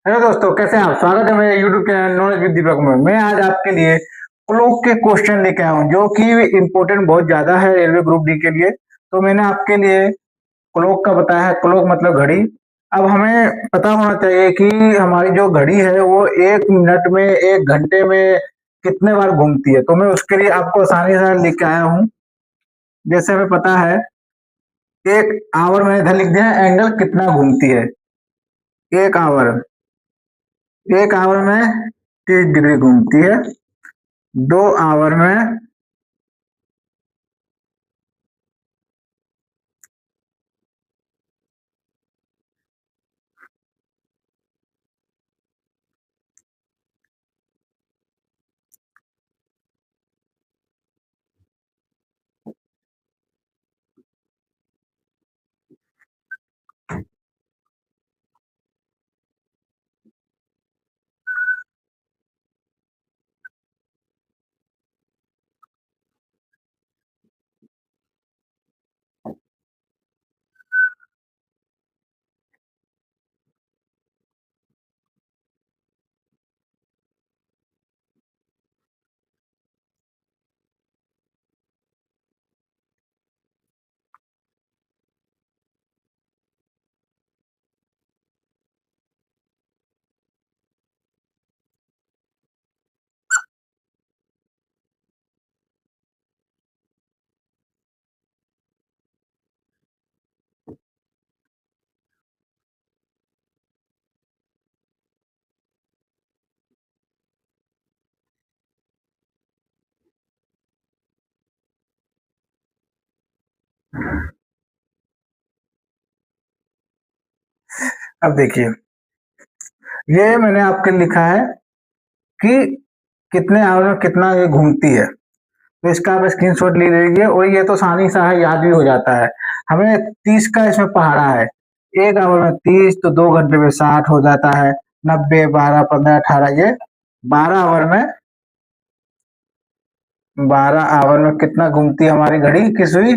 Hello दोस्तों, कैसे हैं आप? स्वागत है मेरे यूट्यूब चैनल नॉलेज विद दीपक में। मैं आज आपके लिए क्लॉक के क्वेश्चन लेके आया हूँ जो कि इम्पोर्टेंट बहुत ज्यादा है रेलवे ग्रुप डी के लिए। तो मैंने आपके लिए क्लॉक का बताया है। क्लॉक मतलब घड़ी। अब हमें पता होना चाहिए कि हमारी जो घड़ी है वो 1 मिनट में, 1 घंटे में कितने बार घूमती है। तो मैं उसके लिए आपको आसानी से लेके आया हूँ। जैसे हमें पता है 1 आवर में इधर लिख दिया है एंगल कितना घूमती है। 1 आवर, 1 आवर में 30 डिग्री घूमती है। 2 आवर में अब देखिए, ये मैंने आपके लिखा है कि कितने आवर में कितना ये घूमती है। तो इसका आप स्क्रीनशॉट ले लीजिए और ये तो आसानी सा है, याद भी हो जाता है। हमें 30 का इसमें पहाड़ा है। 1 आवर में 30 तो 2 घंटे में 60 हो जाता है। 90, 12, 15, 18, ये 12 आवर में, 12 आवर में कितना घूमती है हमारी घड़ी की सुई?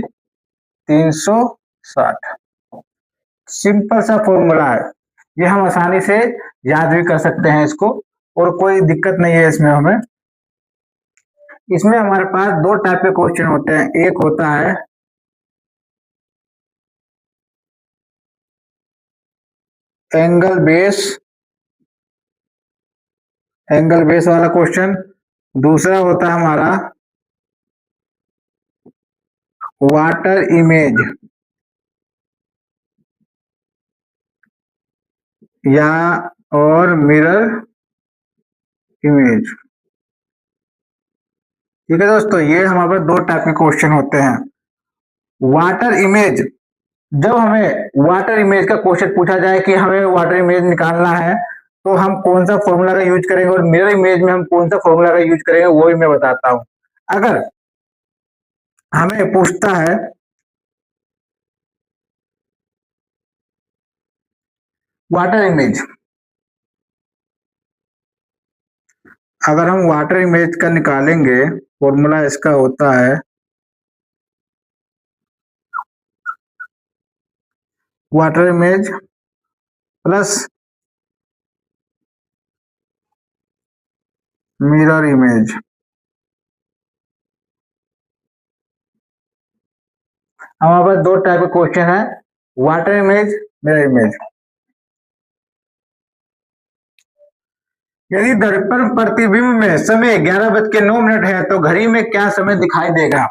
360। सिंपल सा फॉर्मूला है। ये हम आसानी से याद भी कर सकते हैं इसको, और कोई दिक्कत नहीं है इसमें हमें। इसमें हमारे पास दो टाइप के क्वेश्चन होते हैं। एक होता है एंगल बेस, एंगल बेस वाला क्वेश्चन। दूसरा होता है हमारा वाटर इमेज या और मिरर इमेज। ठीक है दोस्तों, ये हमारे पास दो टाइप के क्वेश्चन होते हैं। वाटर इमेज, जब हमें वाटर इमेज का क्वेश्चन पूछा जाए कि हमें वाटर इमेज निकालना है तो हम कौन सा फॉर्मूला का यूज करेंगे, और मिरर इमेज में हम कौन सा फॉर्मूला का यूज करेंगे वो भी मैं बताता हूं। अगर हमें पूछता है वाटर इमेज, अगर हम वाटर इमेज का निकालेंगे, फॉर्मूला इसका होता है water image plus mirror image. हमारे पास दो टाइप के क्वेश्चन है, वाटर इमेज, मिरर इमेज। यदि दर्पण प्रतिबिंब में समय 11:09 है तो घड़ी में क्या समय दिखाई देगा?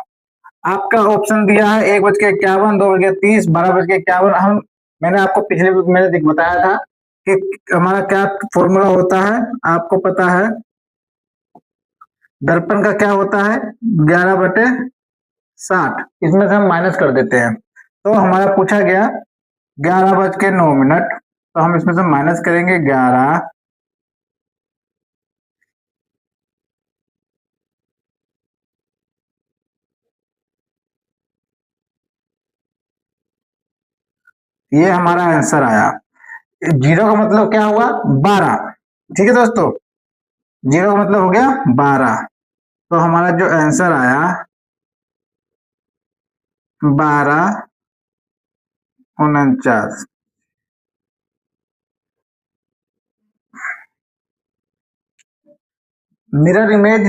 आपका ऑप्शन दिया है 1:51, 2:30, 12:51। हम, मैंने आपको पिछले मैंने बताया था कि हमारा क्या फॉर्मूला होता है, आपको पता है। दर्पण का क्या होता है? 11/60। इसमें से हम माइनस कर देते हैं तो हमारा पूछा गया 11:09, तो हम इसमें से माइनस करेंगे 11। ये हमारा आंसर आया। जीरो का मतलब क्या हुआ? 12। ठीक है दोस्तों, जीरो का मतलब हो गया 12। तो हमारा जो आंसर आया 12:49। मिरर इमेज,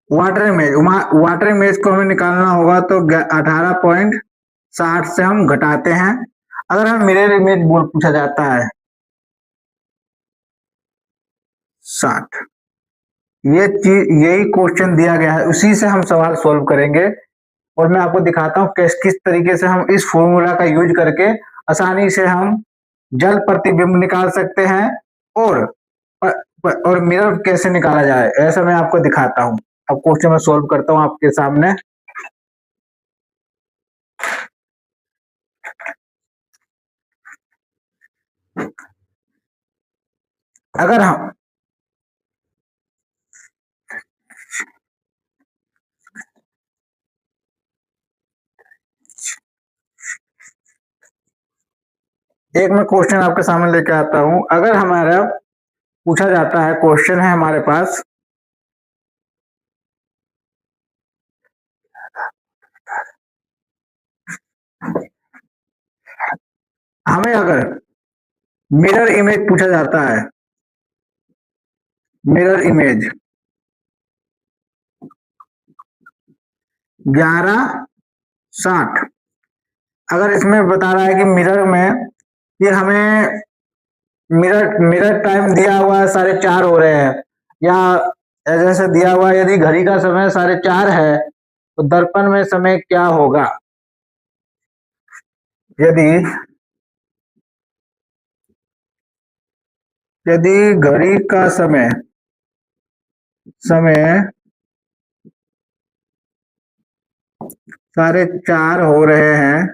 वाटर इमेज को हमें निकालना होगा तो 18.60 से हम घटाते हैं। अगर हम मिरर इमेज बोल पूछा जाता है 60, ये चीज यही क्वेश्चन दिया गया है, उसी से हम सवाल सोल्व करेंगे। और मैं आपको दिखाता हूँ किस तरीके से हम इस फॉर्मूला का यूज करके आसानी से हम जल प्रतिबिंब निकाल सकते हैं और मिरर कैसे निकाला जाए, ऐसा मैं आपको दिखाता हूँ। अब क्वेश्चन मैं सोल्व करता हूँ आपके सामने। अगर हम एक मैं क्वेश्चन आपके सामने लेके आता हूं। अगर हमारा पूछा जाता है, क्वेश्चन है हमारे पास, हमें अगर मिरर इमेज पूछा जाता है, मिरर इमेज 1160, अगर इसमें बता रहा है कि मिरर में ये हमें मिरर मिरर टाइम दिया हुआ है 4:30 हो रहे हैं, या जैसे दिया हुआ है यदि घड़ी का समय 4:30 है तो दर्पण में समय क्या होगा। यदि यदि घड़ी का समय 4:30 हो रहे हैं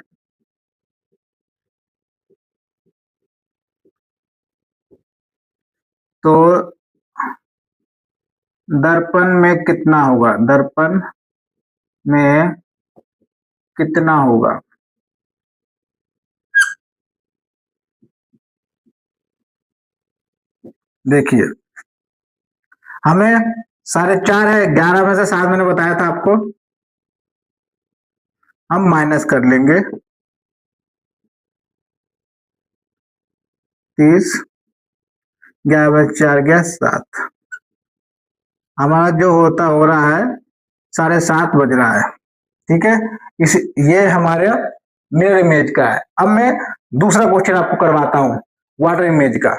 तो दर्पण में कितना होगा, दर्पण में कितना होगा। देखिए हमें 4:30 है, 11 में से 7 मैंने बताया था आपको, हम माइनस कर लेंगे 30, 11 में 4 गया 7, हमारा जो हो रहा है 7:30 बज रहा है। ठीक है, इस ये हमारे मिरर इमेज का है। अब मैं दूसरा क्वेश्चन आपको करवाता हूं वाटर इमेज का।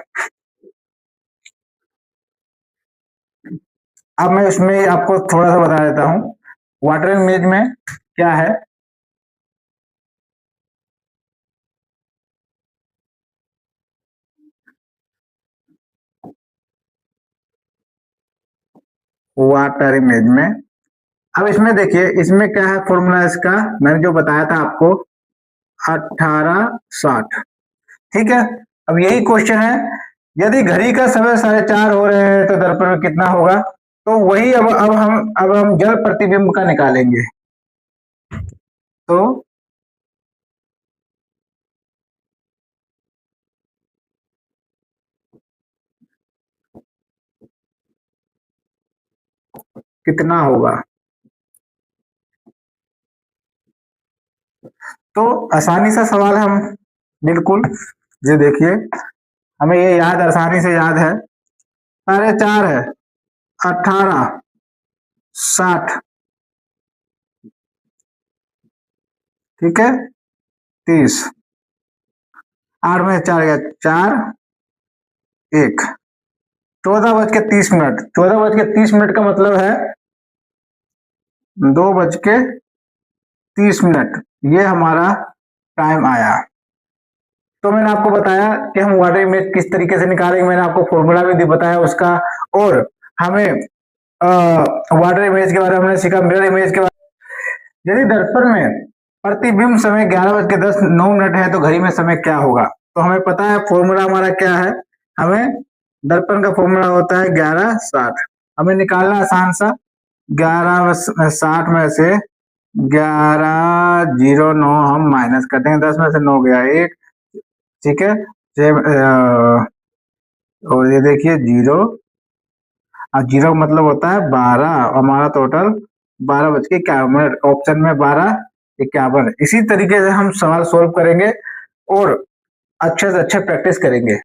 अब मैं इसमें आपको थोड़ा सा बता देता हूं वाटर इमेज में क्या है। वाटर इमेज में अब इसमें देखिए, इसमें क्या है फॉर्मूला इसका, मैंने जो बताया था आपको 1860। ठीक है, अब यही क्वेश्चन है, यदि घड़ी का समय 4:30 हो रहे हैं तो दर्पण में कितना होगा। तो वही अब हम जल प्रतिबिंब का निकालेंगे। तो कितना होगा, तो आसानी सा सवाल है, हम बिल्कुल ये देखिए हमें ये याद आसानी से याद है, 4:30 है, 1860, ठीक है, 30, 8 में 4 गया 4, 1, 14:30। 14:30 का मतलब है 2:30, ये हमारा टाइम आया। तो मैंने आपको बताया कि हम वाटर इमेज किस तरीके से निकालेंगे, मैंने आपको फॉर्मूला भी बताया उसका, और हमें वाटर इमेज के बारे में हमने सीखा, मिरर इमेज के बारे में। यदि दर्पण में प्रतिबिंब समय 11:10 है तो घड़ी में समय क्या होगा। तो हमें पता है फॉर्मूला हमारा क्या है, हमें दर्पण का फॉर्मूला होता है 1160। हमें निकालना आसान सा, 1160 में से 1109 हम माइनस कर देंगे, 10 में से 9 गया 1, ठीक है, और ये देखिए 0, और 0 का मतलब होता है 12, हमारा टोटल 12:51, ऑप्शन में 12:51। इसी तरीके से हम सवाल सोल्व करेंगे और अच्छे से अच्छा प्रैक्टिस करेंगे।